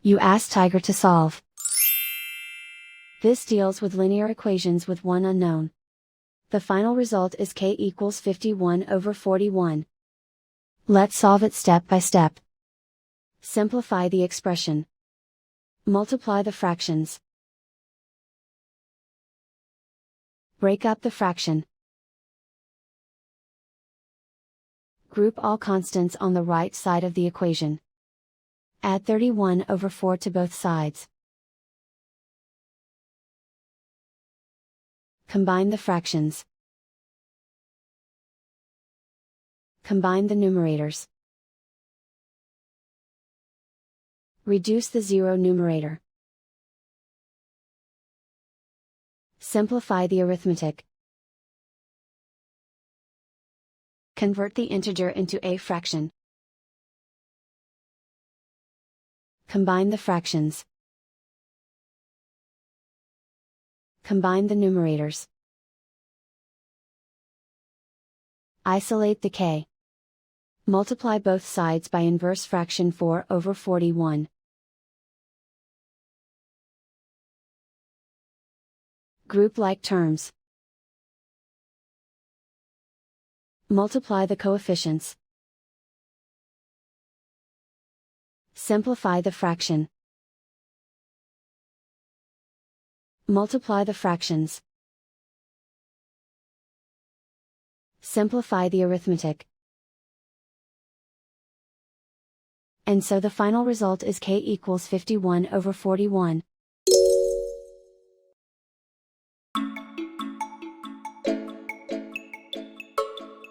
You ask Tiger to solve. This deals with linear equations with one unknown. The final result is k equals 51/41. Let's solve it step by step. Simplify the expression. Multiply the fractions. Break up the fraction. Group all constants on the right side of the equation. Add 31/4 to both sides. Combine the fractions. Combine the numerators. Reduce the zero numerator. Simplify the arithmetic. Convert the integer into a fraction. Combine the fractions. Combine the numerators. Isolate the k. Multiply both sides by inverse fraction 4/41. Group like terms. Multiply the coefficients. Simplify the fraction. Multiply the fractions. Simplify the arithmetic. And so the final result is k equals 51/41.